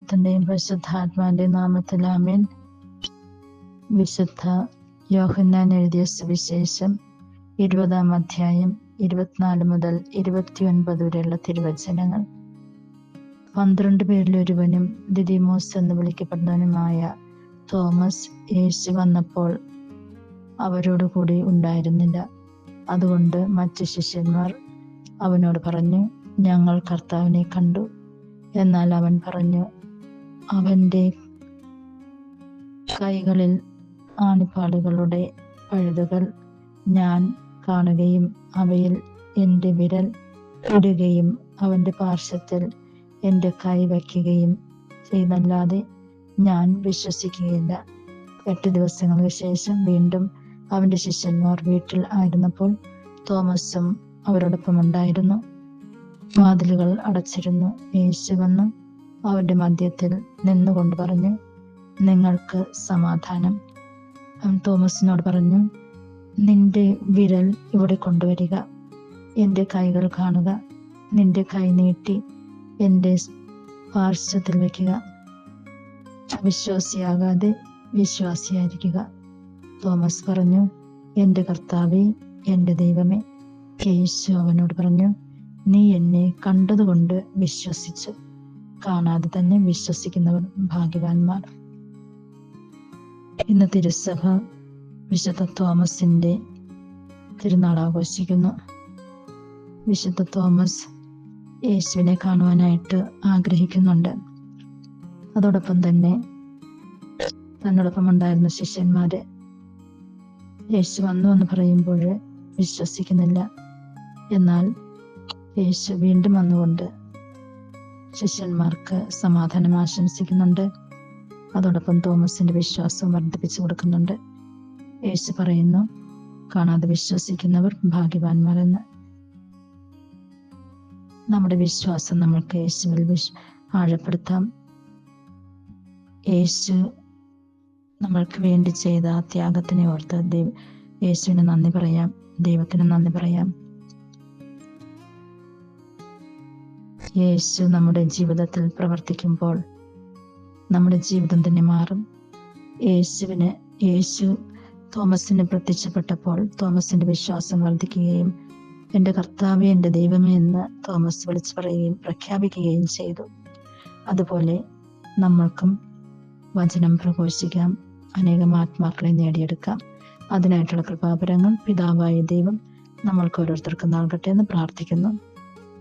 ത്തിന്റെയും പരിശുദ്ധാത്മാവിന്റെ നാമത്തിൽ ആമേൻ. വിശുദ്ധ യോഹന്നാൻ എഴുതിയ സുവിശേഷം 20-ാം അധ്യായം 24 മുതൽ 29 വരെയുള്ള തിരുവചനങ്ങൾ. 12 പേരിൽ ഒരുവനും ദിദിമോസ് എന്ന് വിളിക്കപ്പെടുന്നവനുമായ തോമസ് യേശു വന്നപ്പോൾ അവരോട് കൂടി ഉണ്ടായിരുന്നില്ല. അതുകൊണ്ട് മറ്റു ശിഷ്യന്മാർ അവനോട് പറഞ്ഞു, ഞങ്ങൾ കർത്താവിനെ കണ്ടു. എന്നാൽ അവൻ പറഞ്ഞു, അവൻ്റെ കൈകളിൽ ആണിപ്പാടുകളുടെ പഴുതുകൾ ഞാൻ കാണുകയും അവയിൽ എൻ്റെ വിരൽ ഇടുകയും അവൻ്റെ പാർശ്വത്തിൽ എൻ്റെ കൈ വയ്ക്കുകയും ചെയ്തല്ലാതെ ഞാൻ വിശ്വസിക്കുകയില്ല. 8 ദിവസങ്ങൾക്ക് ശേഷം വീണ്ടും അവൻ്റെ ശിഷ്യന്മാർ വീട്ടിൽ ആയിരുന്നപ്പോൾ തോമസും അവരോടൊപ്പം ഉണ്ടായിരുന്നു. വാതിലുകൾ അടച്ചിരുന്നു. യേശു വന്ന് അവന്റെ മധ്യത്തിൽ നിന്നുകൊണ്ട് പറഞ്ഞു, നിങ്ങൾക്ക് സമാധാനം. അവൻ തോമസിനോട് പറഞ്ഞു, നിന്റെ വിരൽ ഇവിടെ കൊണ്ടുവരിക, എൻ്റെ കൈകൾ കാണുക. നിന്റെ കൈ നീട്ടി എൻ്റെ പാർശ്വത്തിൽ വയ്ക്കുക. അവിശ്വാസിയാകാതെ വിശ്വാസിയായിരിക്കുക. തോമസ് പറഞ്ഞു, എൻ്റെ കർത്താവേ, എൻ്റെ ദൈവമേ. യേശു അവനോട് പറഞ്ഞു, നീ എന്നെ കണ്ടതുകൊണ്ട് വിശ്വസിച്ചു. കാണാതെ തന്നെ വിശ്വസിക്കുന്നവർ ഭാഗ്യവാന്മാർ. ഇന്ന് തിരുസഭ വിശുദ്ധ തോമസിന്റെ തിരുനാൾ ആഘോഷിക്കുന്നു. വിശുദ്ധ തോമസ് യേശുവിനെ കാണുവാനായിട്ട് ആഗ്രഹിക്കുന്നുണ്ട്. അതോടൊപ്പം തന്നെ തന്നോടൊപ്പം ഉണ്ടായിരുന്ന ശിഷ്യന്മാര് യേശു വന്നു എന്ന് പറയുമ്പോൾ വിശ്വസിക്കുന്നില്ല. എന്നാൽ യേശു വീണ്ടും വന്നുകൊണ്ട് ശിഷ്യന്മാർക്ക് സമാധാനം ആശംസിക്കുന്നുണ്ട്. അതോടൊപ്പം തോമസിന്റെ വിശ്വാസം വർദ്ധിപ്പിച്ചു കൊടുക്കുന്നുണ്ട്. യേശു പറയുന്നു, കാണാതെ വിശ്വസിക്കുന്നവർ ഭാഗ്യവാന്മാരെന്ന്. നമ്മുടെ വിശ്വാസം നമ്മൾക്ക് യേശുവിൽ ആഴപ്പെടുത്താം. യേശു നമ്മൾക്ക് വേണ്ടി ചെയ്ത ആ ത്യാഗത്തിനെ ഓർത്ത് യേശുവിന് നന്ദി പറയാം, ദൈവത്തിന് നന്ദി പറയാം. യേശു നമ്മുടെ ജീവിതത്തിൽ പ്രവർത്തിക്കുമ്പോൾ നമ്മുടെ ജീവിതം തന്നെ മാറും. യേശു തോമസിന് പ്രത്യക്ഷപ്പെട്ടപ്പോൾ തോമസിന്റെ വിശ്വാസം വർദ്ധിക്കുകയും എൻ്റെ കർത്താവേ, എൻ്റെ ദൈവമേ എന്ന് തോമസ് വിളിച്ചു പറയുകയും പ്രഖ്യാപിക്കുകയും ചെയ്തു. അതുപോലെ നമ്മൾക്കും വചനം പ്രഘോഷിക്കാം, അനേകം ആത്മാക്കളെ നേടിയെടുക്കാം. അതിനായിട്ടുള്ള കൃപാവരങ്ങൾ പിതാവായ ദൈവം നമ്മൾക്ക് ഓരോരുത്തർക്കും നൽകട്ടെ എന്ന് പ്രാർത്ഥിക്കുന്നു.